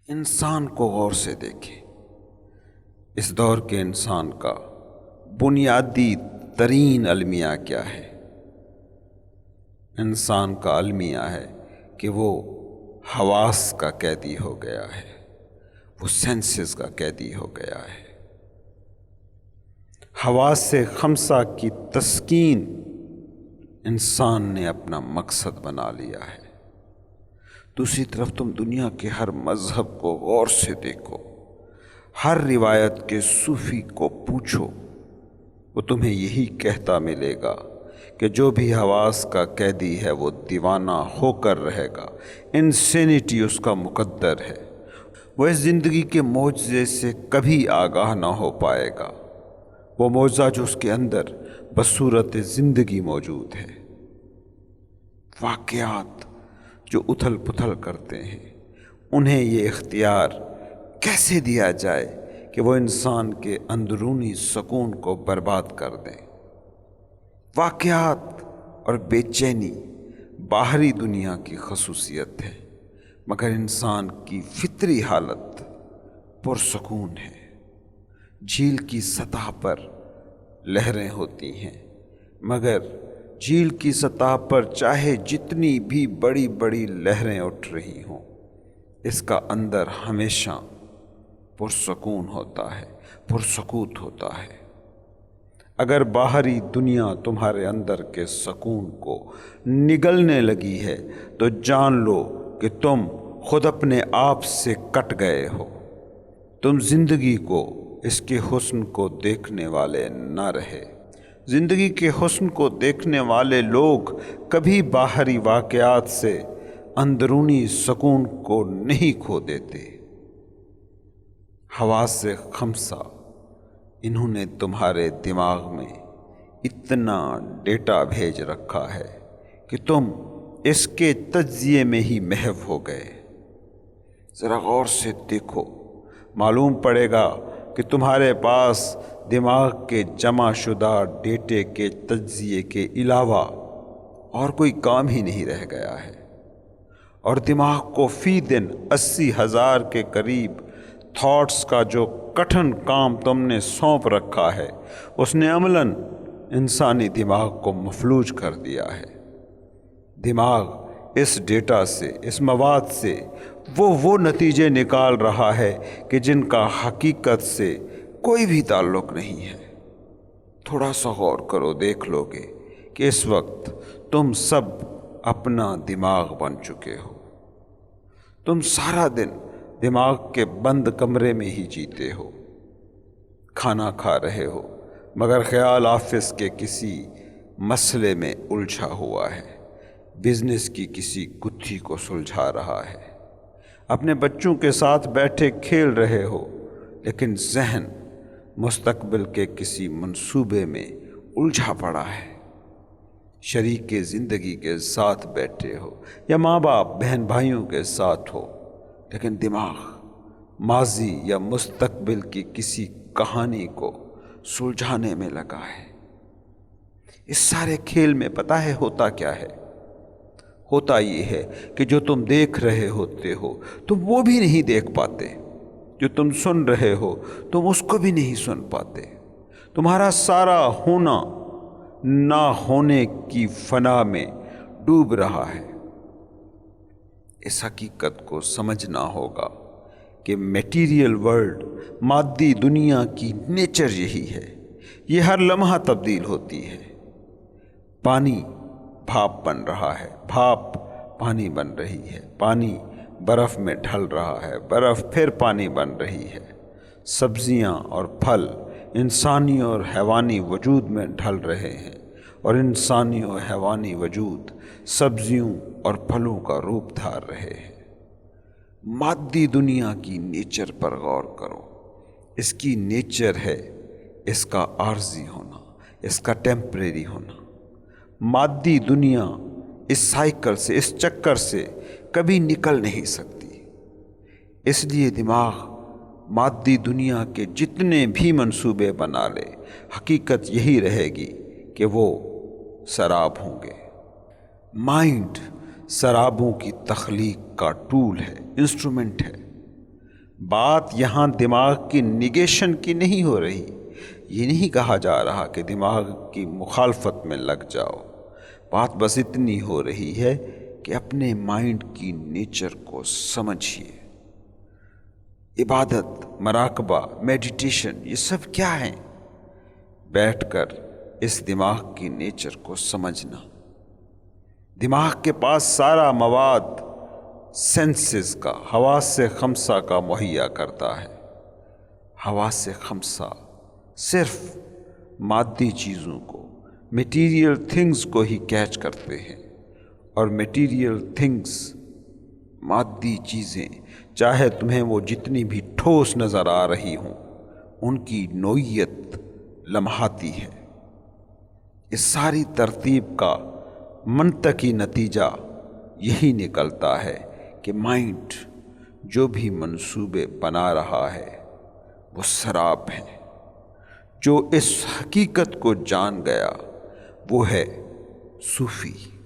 انسان کو غور سے دیکھیں۔ اس دور کے انسان کا بنیادی ترین المیہ کیا ہے؟ انسان کا المیہ ہے کہ وہ حواس کا قیدی ہو گیا ہے، وہ سینسز کا قیدی ہو گیا ہے۔ حواس سے خمسہ کی تسکین انسان نے اپنا مقصد بنا لیا ہے۔ دوسری طرف تم دنیا کے ہر مذہب کو غور سے دیکھو، ہر روایت کے صوفی کو پوچھو، وہ تمہیں یہی کہتا ملے گا کہ جو بھی حواس کا قیدی ہے وہ دیوانہ ہو کر رہے گا، انسینیٹی اس کا مقدر ہے، وہ اس زندگی کے معجزے سے کبھی آگاہ نہ ہو پائے گا، وہ معجزہ جو اس کے اندر بصورت زندگی موجود ہے۔ واقعات جو اتھل پتھل کرتے ہیں، انہیں یہ اختیار کیسے دیا جائے کہ وہ انسان کے اندرونی سکون کو برباد کر دیں؟ واقعات اور بے چینی باہری دنیا کی خصوصیت ہے، مگر انسان کی فطری حالت پرسکون ہے۔ جھیل کی سطح پر لہریں ہوتی ہیں، مگر جھیل کی سطح پر چاہے جتنی بھی بڑی بڑی لہریں اٹھ رہی ہوں، اس کا اندر ہمیشہ پرسکون ہوتا ہے، پرسکوت ہوتا ہے۔ اگر باہری دنیا تمہارے اندر کے سکون کو نگلنے لگی ہے تو جان لو کہ تم خود اپنے آپ سے کٹ گئے ہو۔ تم زندگی کو، اس کے حسن کو دیکھنے والے نہ رہے۔ زندگی کے حسن کو دیکھنے والے لوگ کبھی باہری واقعات سے اندرونی سکون کو نہیں کھو دیتے۔ حواس سے خمسہ انہوں نے تمہارے دماغ میں اتنا ڈیٹا بھیج رکھا ہے کہ تم اس کے تجزیے میں ہی محو ہو گئے۔ ذرا غور سے دیکھو، معلوم پڑے گا کہ تمہارے پاس دماغ کے جمع شدہ ڈیٹے کے تجزیے کے علاوہ اور کوئی کام ہی نہیں رہ گیا ہے، اور دماغ کو فی دن 80,000 کے قریب تھاٹس کا جو کٹھن کام تم نے سونپ رکھا ہے، اس نے عملاً انسانی دماغ کو مفلوج کر دیا ہے۔ دماغ اس ڈیٹا سے، اس مواد سے وہ نتیجے نکال رہا ہے کہ جن کا حقیقت سے کوئی بھی تعلق نہیں ہے۔ تھوڑا سا غور کرو، دیکھ لو گے کہ اس وقت تم سب اپنا دماغ بن چکے ہو۔ تم سارا دن دماغ کے بند کمرے میں ہی جیتے ہو، کھانا کھا رہے ہو، مگر خیال آفس کے کسی مسئلے میں الجھا ہوا ہے، بزنس کی کسی گتھی کو سلجھا رہا ہے، اپنے بچوں کے ساتھ بیٹھے کھیل رہے ہو، لیکن ذہن مستقبل کے کسی منصوبے میں الجھا پڑا ہے، شریک زندگی کے ساتھ بیٹھے ہو یا ماں باپ بہن بھائیوں کے ساتھ ہو، لیکن دماغ ماضی یا مستقبل کی کسی کہانی کو سلجھانے میں لگا ہے۔ اس سارے کھیل میں پتہ ہے ہوتا کیا ہے؟ ہوتا یہ ہے کہ جو تم دیکھ رہے ہوتے ہو تم وہ بھی نہیں دیکھ پاتے، جو تم سن رہے ہو تم اس کو بھی نہیں سن پاتے۔ تمہارا سارا ہونا نہ ہونے کی فنا میں ڈوب رہا ہے۔ اس حقیقت کو سمجھنا ہوگا کہ میٹیریل ورلڈ، مادی دنیا کی نیچر یہی ہے، یہ ہر لمحہ تبدیل ہوتی ہے۔ پانی بھاپ بن رہا ہے، بھاپ پانی بن رہی ہے، پانی برف میں ڈھل رہا ہے، برف پھر پانی بن رہی ہے، سبزیاں اور پھل انسانی اور حیوانی وجود میں ڈھل رہے ہیں، اور انسانی اور حیوانی وجود سبزیوں اور پھلوں کا روپ دھار رہے ہیں۔ مادی دنیا کی نیچر پر غور کرو، اس کی نیچر ہے اس کا عارضی ہونا، اس کا ٹیمپریری ہونا۔ مادی دنیا اس سائیکل سے، اس چکر سے کبھی نکل نہیں سکتی۔ اس لیے دماغ مادی دنیا کے جتنے بھی منصوبے بنا لے، حقیقت یہی رہے گی کہ وہ سراب ہوں گے۔ مائنڈ سرابوں کی تخلیق کا ٹول ہے، انسٹرومنٹ ہے۔ بات یہاں دماغ کی نگیشن کی نہیں ہو رہی، یہ نہیں کہا جا رہا کہ دماغ کی مخالفت میں لگ جاؤ، بات بس اتنی ہو رہی ہے کہ اپنے مائنڈ کی نیچر کو سمجھیے۔ عبادت، مراقبہ، میڈیٹیشن، یہ سب کیا ہیں؟ بیٹھ کر اس دماغ کی نیچر کو سمجھنا۔ دماغ کے پاس سارا مواد سینسز کا، حواس خمسہ کا مہیا کرتا ہے۔ حواس خمسہ صرف مادی چیزوں کو، میٹیریل تھنگز کو ہی کیچ کرتے ہیں، اور میٹیریل تھنگز، مادی چیزیں، چاہے تمہیں وہ جتنی بھی ٹھوس نظر آ رہی ہوں، ان کی نوعیت لمحاتی ہے۔ اس ساری ترتیب کا منطقی نتیجہ یہی نکلتا ہے کہ مائنڈ جو بھی منصوبے بنا رہا ہے وہ سراب ہے۔ جو اس حقیقت کو جان گیا وہ ہے صوفی۔